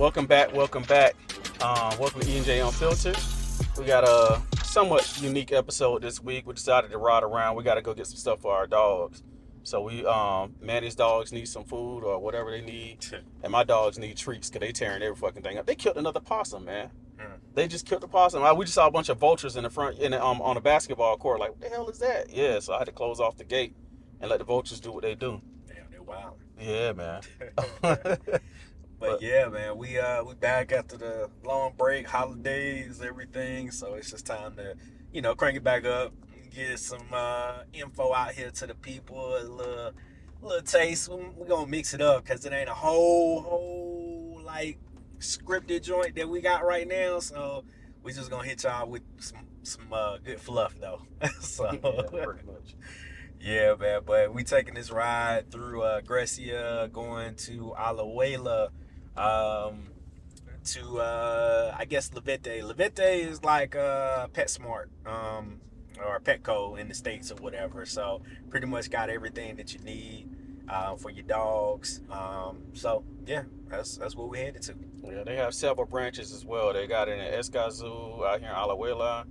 Welcome back. Welcome to E&J Unfiltered. We got a somewhat unique episode this week. We decided to ride around. We got to go get some stuff for our dogs. So Manny's dogs need some food or whatever they need, and my dogs need treats because they tearing every fucking thing up. They killed another possum, man. They just killed the possum. We just saw a bunch of vultures in the front, on a basketball court. Like, what the hell is that? Yeah, so I had to close off the gate and let the vultures do what they do. Damn, they're wild. Yeah, man. But yeah, man, we back after the long break, holidays, everything. So it's just time to, crank it back up, get some info out here to the people, a little taste. We're gonna mix it up because it ain't a whole like scripted joint that we got right now. So we just gonna hit y'all with some good fluff though. So Yeah, pretty much. yeah, man. But we taking this ride through Grecia, going to Alajuela, to I guess Levite. Levite is like PetSmart, or Petco in the States or whatever. So pretty much got everything that you need for your dogs. So yeah, that's what we headed to. Yeah, they have several branches as well. They got it in Escazú out here in Alajuela,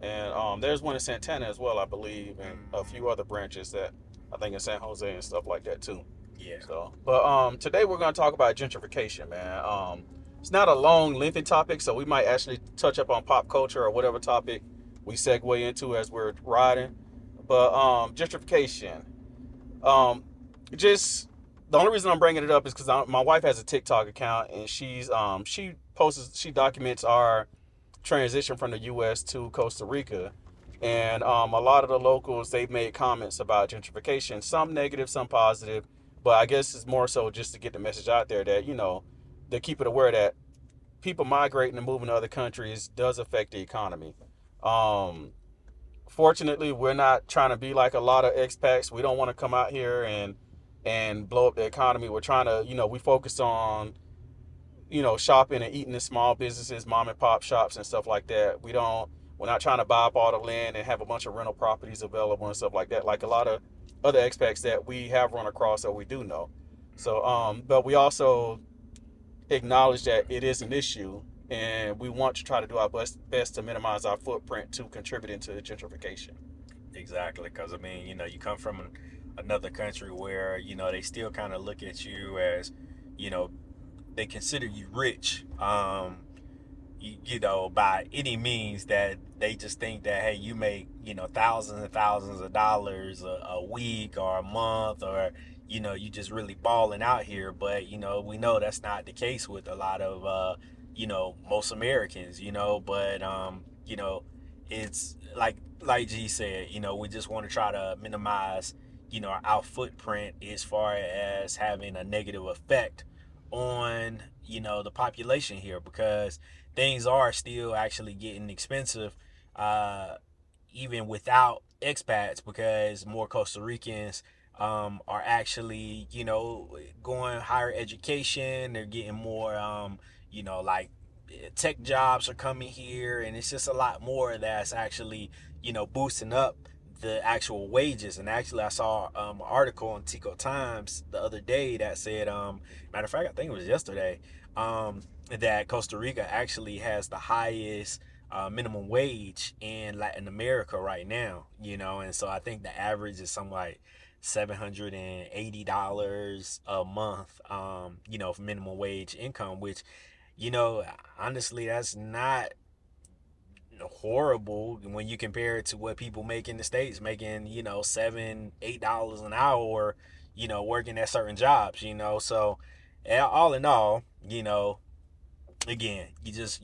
and there's one in Santana as well, I believe, and a few other branches that I think in San Jose and stuff like that too. Yeah. So, but today we're going to talk about gentrification, man. It's not a long, lengthy topic, so we might actually touch up on pop culture or whatever topic we segue into as we're riding. But gentrification, just the only reason I'm bringing it up is because my wife has a TikTok account and she documents our transition from the U.S. to Costa Rica, and a lot of the locals, they've made comments about gentrification, some negative, some positive. But I guess it's more so just to get the message out there that, they keep it aware that people migrating and moving to other countries does affect the economy. Fortunately, we're not trying to be like a lot of expats. We don't want to come out here and blow up the economy. We're trying to, we focus on, shopping and eating in small businesses, mom and pop shops and stuff like that. We're not trying to buy up all the land and have a bunch of rental properties available and stuff like that, like a lot of other expats that we have run across or we do know. So, but we also acknowledge that it is an issue, and we want to try to do our best to minimize our footprint to contributing to the gentrification. Exactly, because I mean, you come from another country where they still kind of look at you as, you know, they consider you rich, by any means, that they just think that, hey, you make thousands and thousands of dollars a week or a month, or you just really balling out here. But we know that's not the case with a lot of most Americans. But it's like G said, we just want to try to minimize our footprint as far as having a negative effect on the population here, because things are still actually getting expensive, even without expats, because more Costa Ricans are actually going higher education. They're getting more like tech jobs are coming here, and it's just a lot more that's actually boosting up the actual wages. And actually I saw an article on Tico Times the other day that said, matter of fact, I think it was yesterday, that Costa Rica actually has the highest minimum wage in Latin America right now. And so I think the average is something like $780 a month, for minimum wage income, which honestly, that's not horrible when you compare it to what people make in the States, making $7-8 an hour, working at certain jobs. So all in all, again, you just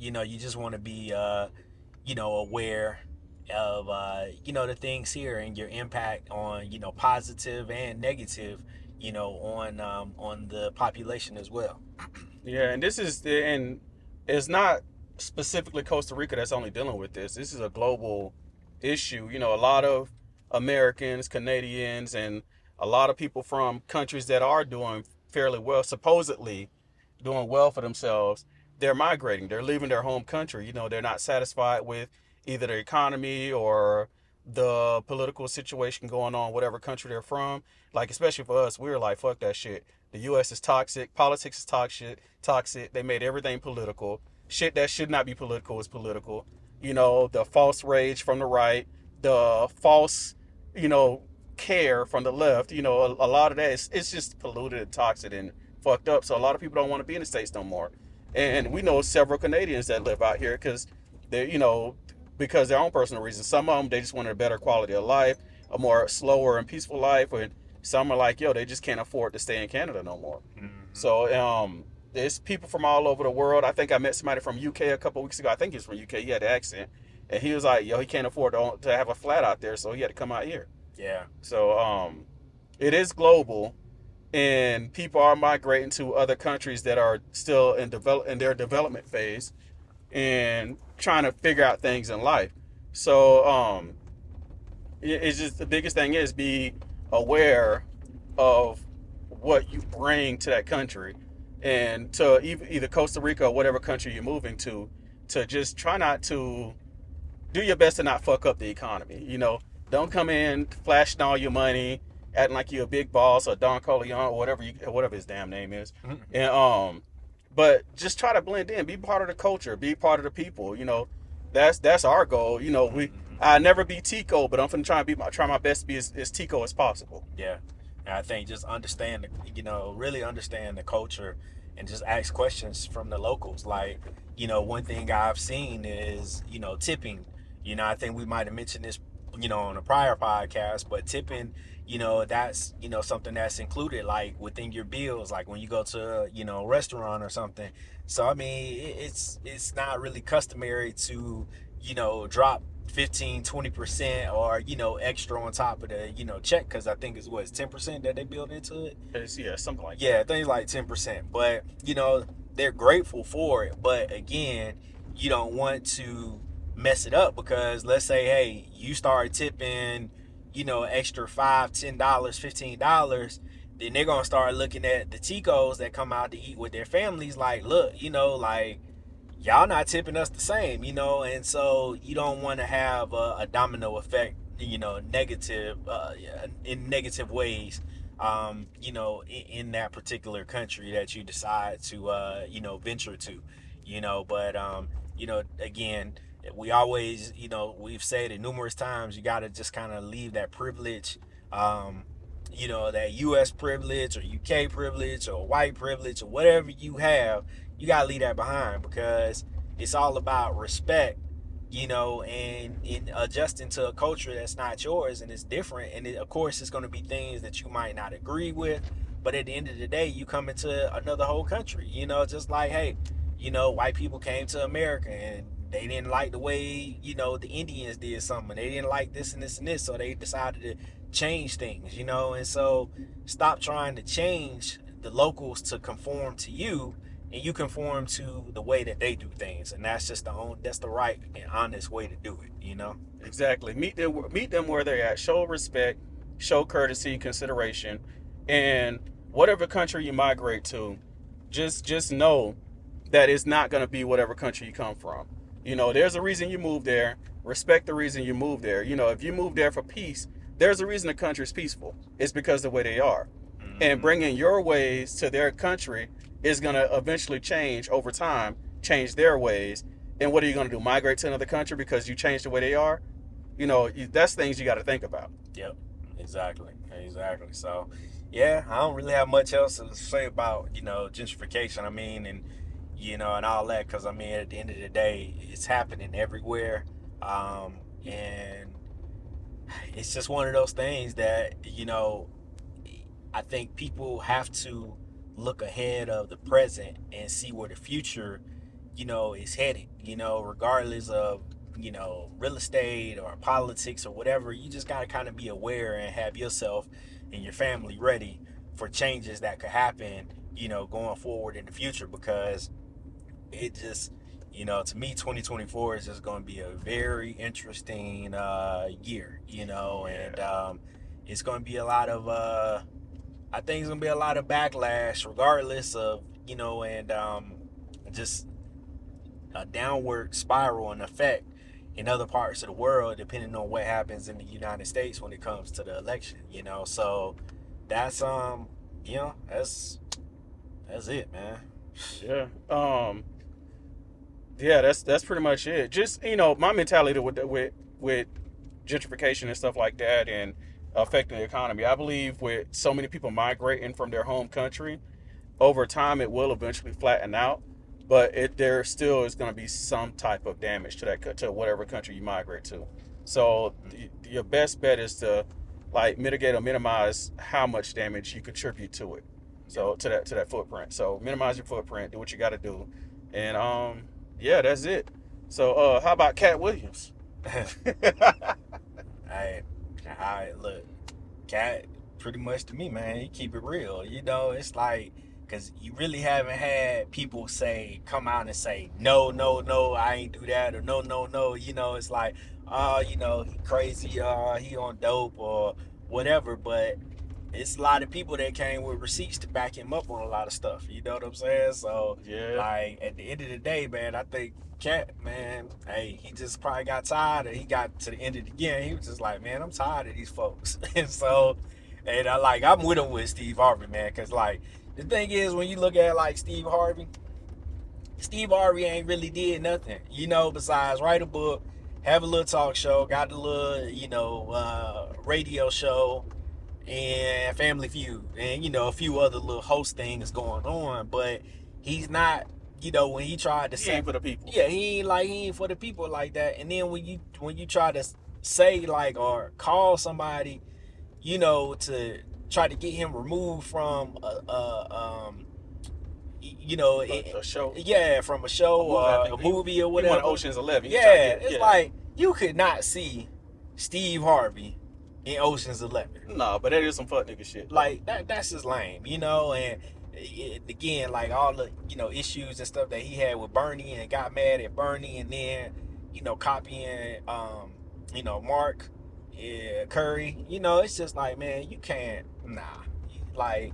want to be aware of the things here and your impact on positive and negative on the population as well. Yeah, and it's not specifically Costa Rica that's only dealing with this. This is a global issue. A lot of Americans, Canadians, and a lot of people from countries that are doing fairly well, supposedly doing well for themselves, they're migrating. They're leaving their home country. They're not satisfied with either the economy or the political situation going on, whatever country they're from. Like, especially for us, we were like, fuck that shit. The U.S. is toxic. Politics is toxic. Toxic. They made everything political. Shit that should not be political is political. The false rage from the right, the false, you know, care from the left. A lot of that it's just polluted and toxic and fucked up. So a lot of people don't want to be in the States no more. And we know several Canadians that live out here because their own personal reasons. Some of them, they just wanted a better quality of life, a more slower and peaceful life. And some are like, yo, they just can't afford to stay in Canada no more. Mm-hmm. So there's people from all over the world. I think I met somebody from UK a couple weeks ago. I think he's from UK. He had the accent, and he was like, yo, he can't afford to have a flat out there, so he had to come out here. Yeah. So it is global, and people are migrating to other countries that are still in their development phase and trying to figure out things in life. So it's just the biggest thing is be aware of what you bring to that country, and to either Costa Rica or whatever country you're moving to just try not to do your best to not fuck up the economy. Don't come in flashing all your money, acting like you're a big boss or Don Corleone or whatever his damn name is, Mm-hmm. and but just try to blend in, be part of the culture, be part of the people. That's our goal. I never be Tico, but I'm gonna try my best to be as Tico as possible. Yeah. And I think just understand, really understand the culture and just ask questions from the locals. Like, one thing I've seen is, tipping. I think we might have mentioned this, on a prior podcast, but tipping, that's, something that's included like within your bills, like when you go to, a restaurant or something. So, I mean, it's not really customary to, drop 15-20% or extra on top of the check, because I think it's 10% that they build into it. Yeah, something like Yeah, that. things like 10%, but they're grateful for it. But again, you don't want to mess it up, because let's say, hey, you start tipping extra $5, $10, $15, then they're gonna start looking at the ticos that come out to eat with their families like, look, like, y'all not tipping us the same, and so you don't want to have a domino effect, negative, in negative ways, in that particular country that you decide to, venture to, but, again, we always, we've said it numerous times, you got to just kind of leave that privilege, that U.S. privilege or U.K. privilege or white privilege or whatever you have, you got to leave that behind, because it's all about respect, and in adjusting to a culture that's not yours and it's different. And of course, it's going to be things that you might not agree with. But at the end of the day, you come into another whole country, just like, hey, white people came to America and they didn't like the way, the Indians did something. They didn't like this and this and this. So they decided to change things, and so stop trying to change the locals to conform to you, and you conform to the way that they do things, and that's just that's the right and honest way to do it. Exactly. Meet them where they're at. Show respect, show courtesy, consideration, and whatever country you migrate to, just know that it's not going to be whatever country you come from. There's a reason you moved there. Respect the reason you moved there. If you moved there for peace, there's a reason the country is peaceful. It's because of the way they are. And Mm-hmm. bringing your ways to their country is going to eventually change over time, change their ways. And what are you going to do? Migrate to another country because you changed the way they are? That's things you got to think about. Yep, exactly. So, yeah, I don't really have much else to say about gentrification. I mean, and all that, because I mean, at the end of the day, it's happening everywhere, and it's just one of those things that I think people have to look ahead of the present and see where the future is headed, regardless of real estate or politics or whatever. You just got to kind of be aware and have yourself and your family ready for changes that could happen going forward in the future, because it just to me, 2024 is just going to be a very interesting year, and it's going to be a lot of I think it's going to be a lot of backlash, regardless of and just a downward spiral and effect, in other parts of the world, depending on what happens in the United States when it comes to the election. So that's that's it, man. Yeah. Yeah, that's pretty much it. Just my mentality with gentrification and stuff like that, and affecting the economy. I believe with so many people migrating from their home country, over time it will eventually flatten out, but there still is going to be some type of damage to to whatever country you migrate to. So your best bet is to like mitigate or minimize how much damage you contribute to it. Yeah. So to that footprint. So minimize your footprint, do what you got to do, and yeah, that's it. So how about Cat Williams? I, I look, Cat, pretty much to me, man. He keep it real. It's like, cause you really haven't had people come out and say, no, no, no, I ain't do that, or no, no, no. It's like, he crazy, he on dope or whatever. But it's a lot of people that came with receipts to back him up on a lot of stuff. You know what I'm saying? So, Yeah. like, at the end of the day, man, I think Cat, man, hey, he just probably got tired, or he got to the end of the game. He was just like, man, I'm tired of these folks. And so, and I'm with him with Steve Harvey, man, because, like, the thing is, when you look at, like, Steve Harvey ain't really did nothing, besides write a book, have a little talk show, got a little, radio show, and Family Feud, and a few other little host things going on. But he's not, when he tried to He say, ain't for the people. yeah, he ain't for the people like that. And then when you try to say, like, or call somebody, to try to get him removed from A show. yeah, from a show A movie, I or think a movie or he won whatever. Ocean's 11. He tried to Yeah, get, it's yeah. like you could not see Steve Harvey in Ocean's 11. No, but that is some fuck nigga shit. Like that's just lame, and again, like, all the issues and stuff that he had with Bernie, and got mad at Bernie, and then copying Mark, yeah, Curry. It's just like, man, you can't, nah, like,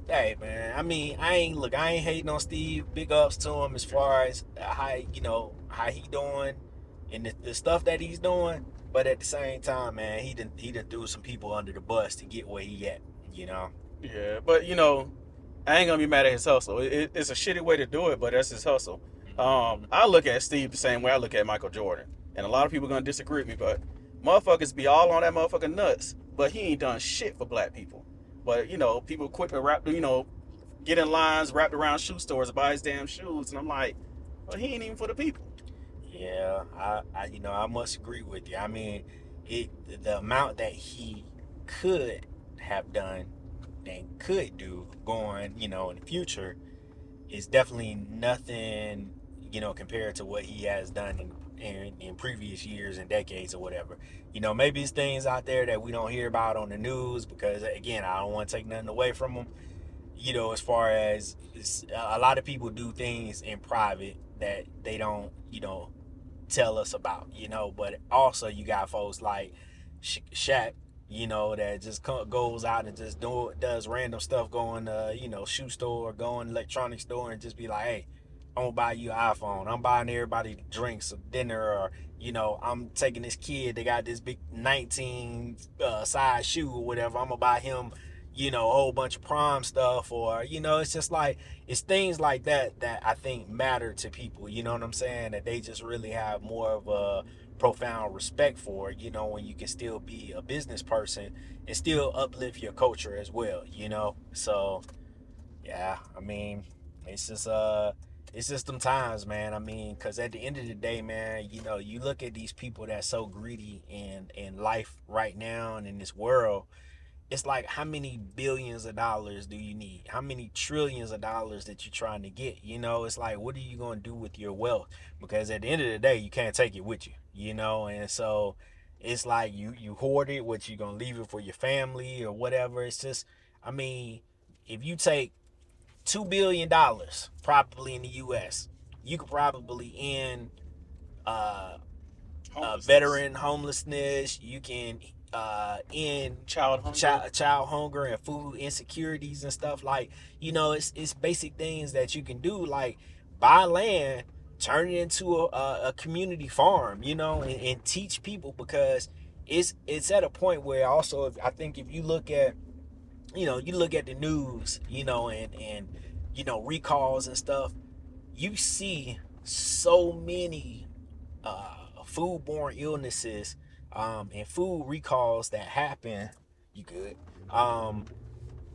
hey, man, I mean, I ain't hating on Steve. Big ups to him as far as how he doing, and the stuff that he's doing. But at the same time, man, he done threw some people under the bus to get where he at. You know. Yeah, but I ain't gonna be mad at his hustle. It's a shitty way to do it, but that's his hustle. I look at Steve the same way I look at Michael Jordan, and a lot of people gonna disagree with me, but motherfuckers be all on that motherfucker nuts, but he ain't done shit for black people. But people quick to get in lines wrapped around shoe stores to buy his damn shoes, and I'm like, well, he ain't even for the people. Yeah, I must agree with you. I mean, the amount that he could have done and could do going, in the future is definitely nothing, compared to what he has done in previous years and decades or whatever. Maybe it's things out there that we don't hear about on the news, because, again, I don't want to take nothing away from him. As far as a lot of people do things in private that they don't, tell us about, but also you got folks like Shaq, that just goes out and just does random stuff, going to, shoe store, going electronic store, and just be like, hey, I'm gonna buy you an iPhone. I'm buying everybody drinks or dinner, or I'm taking this kid that got this big 19 size shoe or whatever. I'm gonna buy him, a whole bunch of prom stuff, or it's just like, it's things like that I think matter to people. You know what I'm saying? That they just really have more of a profound respect for. When you can still be a business person and still uplift your culture as well. So yeah, I mean, it's just them times, man. I mean, because at the end of the day, man, you look at these people that's so greedy in life right now and in this world. It's like, how many billions of dollars do you need? How many trillions of dollars that you're trying to get? It's like, what are you going to do with your wealth? Because at the end of the day, you can't take it with you, and so it's like, you hoard it, what, you going to leave it for your family or whatever. It's just, I mean, if you take $2 billion probably in the U.S., you could probably end veteran homelessness. You can end child hunger and food insecurities and stuff. Like, it's basic things that you can do, like buy land turn it into a community farm, and teach people, because it's at a point where also, I think if you look at, you look at the news, and recalls and stuff, you see so many foodborne illnesses, and food recalls that happen. You good? Um,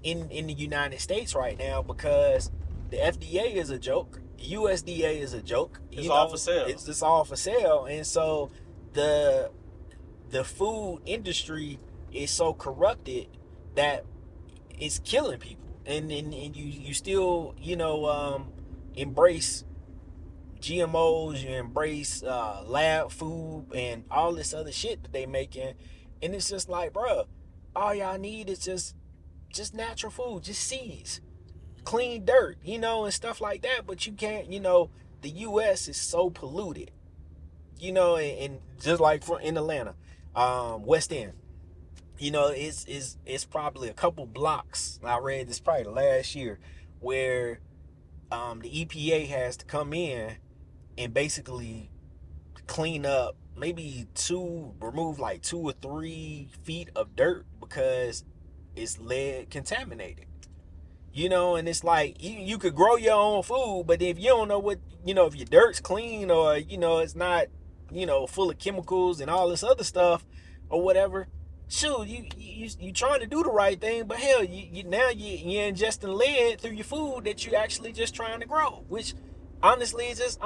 in the United States right now, because the FDA is a joke, USDA is a joke. It's all for sale. It's just all for sale, and so the the food industry is so corrupted that it's killing people, and you still embrace GMOs, you embrace lab food and all this other shit that they making, and it's just like, bruh, all y'all need is just natural food, just seeds, clean dirt, and stuff like that. But you can't, the U.S. is so polluted, and just like in Atlanta, West End, it's probably a couple blocks. I read this probably last year, where the EPA has to come in and basically clean up, remove like 2 or 3 feet of dirt, because it's lead contaminated. And it's like, you could grow your own food, but if you don't know what, if your dirt's clean, or it's not, full of chemicals and all this other stuff or whatever, shoot, you trying to do the right thing, but hell, you're ingesting lead through your food that you actually just trying to grow, which honestly just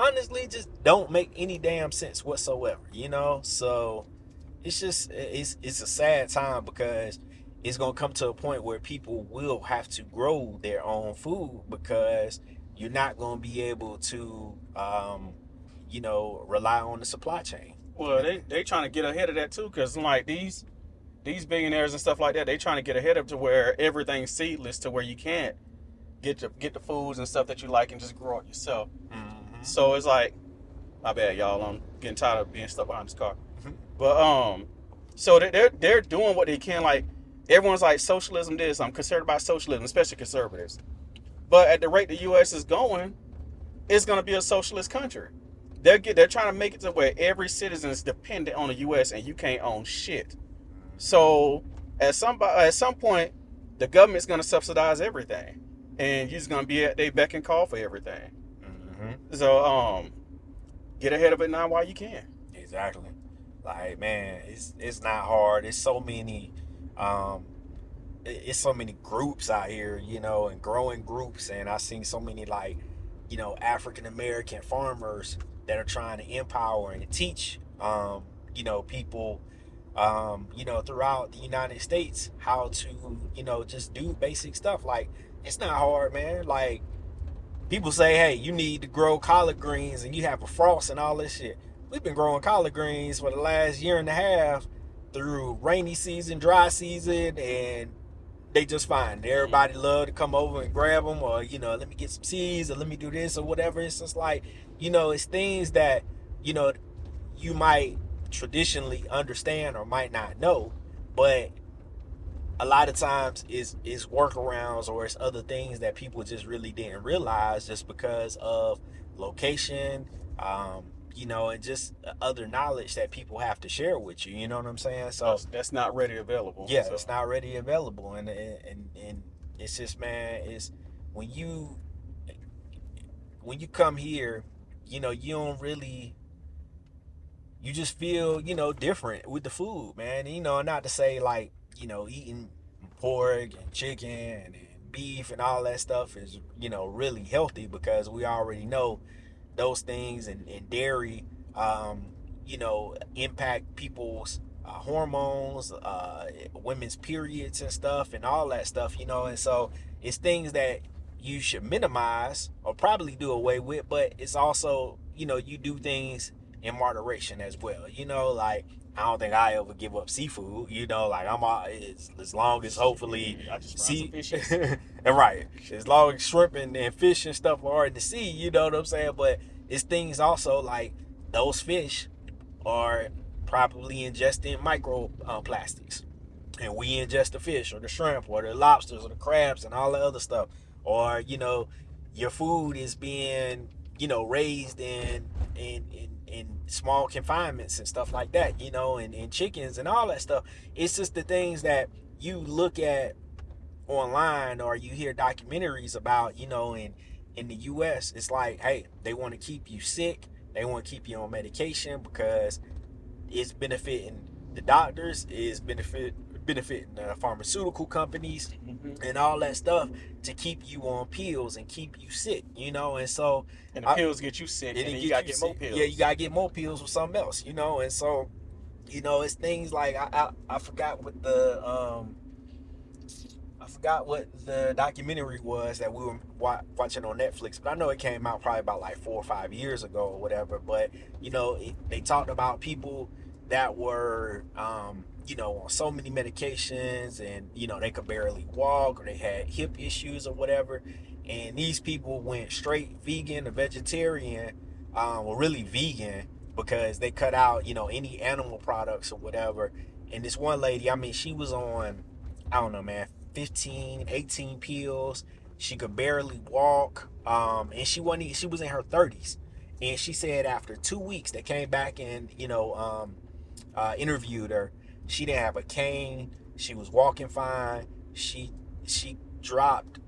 don't make any damn sense whatsoever. So it's a sad time, because it's gonna come to a point where people will have to grow their own food, because you're not gonna be able to rely on the supply chain. Well, they trying to get ahead of that too, because like these billionaires and stuff like that, they trying to get ahead of to where everything's seedless, to where you can't get the foods and stuff that you like and just grow it yourself. Mm-hmm. So it's like, my bad, y'all. I'm getting tired of being stuck behind this car. But so they're doing what they can. Like, everyone's like, socialism this. I'm concerned about socialism, especially conservatives. But at the rate the U.S. is going, it's going to be a socialist country. They're trying to make it to where every citizen is dependent on the U.S. and you can't own shit. So at some point, the government's going to subsidize everything, and you're just going to be at their beck and call for everything. Mm-hmm. So get ahead of it now while you can. Exactly. Like, man, it's not hard. It's so many groups out here, and growing groups, and I've seen so many, like, African American farmers that are trying to empower and teach people throughout the United States how to just do basic stuff. Like, it's not hard, man. Like, people say, hey, you need to grow collard greens and you have a frost and all this shit. We've been growing collard greens for the last year and a half through rainy season, dry season, and they just fine. Everybody love to come over and grab them, or let me get some seeds, or let me do this or whatever. It's just like, it's things that you might traditionally understand or might not know, but a lot of times is workarounds, or it's other things that people just really didn't realize, just because of location, and just other knowledge that people have to share with you. You know what I'm saying? So that's not ready available. Yeah, so. It's not ready available, and it's just, man, it's when you come here, you don't really, you just feel different with the food, man. Not to say like eating pork and chicken and beef and all that stuff is really healthy, because we already know those things, and dairy impact people's hormones, women's periods and stuff, and all that stuff, and so it's things that you should minimize or probably do away with, but it's also you do things in moderation as well. Like, I don't think I ever give up seafood. Like, I'm all, as long as hopefully and right, as long as shrimp and fish and stuff are in the sea. You know what I'm saying? But it's things also like those fish are probably ingesting micro plastics, and we ingest the fish or the shrimp or the lobsters or the crabs and all the other stuff. Or your food is being raised in small confinements and stuff like that, and chickens and all that stuff. It's just the things that you look at online or you hear documentaries about, in the US. It's like, hey, they want to keep you sick. They want to keep you on medication because it's benefiting the doctors, is benefiting the pharmaceutical companies and all that stuff to keep you on pills and keep you sick, and so And the pills get you sick, and then you gotta get more pills. Yeah, you gotta get more pills with something else, and so it's things like I forgot what the documentary was that we were watching on Netflix, but I know it came out probably about like 4 or 5 years ago or whatever. But they talked about people that were on so many medications, and they could barely walk, or they had hip issues or whatever, and these people went straight vegan or vegetarian, or really vegan, because they cut out any animal products or whatever. And this one lady, I mean, she was on, I don't know, man, 15, 18 pills. She could barely walk, and she was in her 30s, and she said after 2 weeks they came back and interviewed her. She didn't have a cane. She was walking fine. She dropped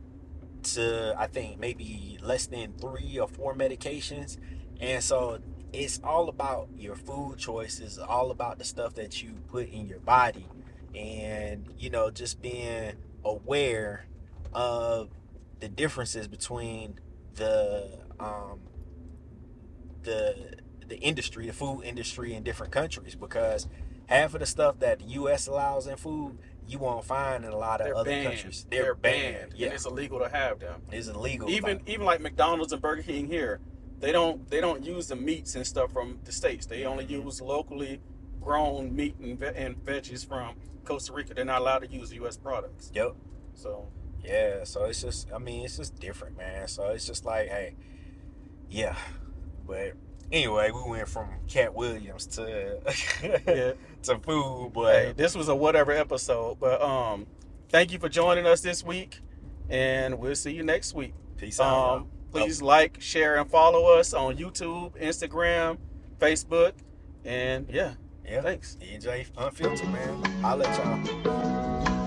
to, I think, maybe less than 3 or 4 medications. And so it's all about your food choices, all about the stuff that you put in your body, and just being aware of the differences between the industry, the food industry in different countries, because half of the stuff that the US allows in food, you won't find in a lot of other countries. They're banned. Yeah. And it's illegal to have them. It's illegal. Even like McDonald's and Burger King here, they don't use the meats and stuff from the States. They only use locally grown meat and veggies from Costa Rica. They're not allowed to use US products. Yep. So yeah, so it's just different, man. So it's just like, hey, yeah. But anyway, we went from Cat Williams to to food, but hey, this was a whatever episode. But thank you for joining us this week, and we'll see you next week. Peace out. Please like, share, and follow us on YouTube, Instagram, Facebook, and yeah, thanks. EJ Unfiltered, man. I'll let y'all.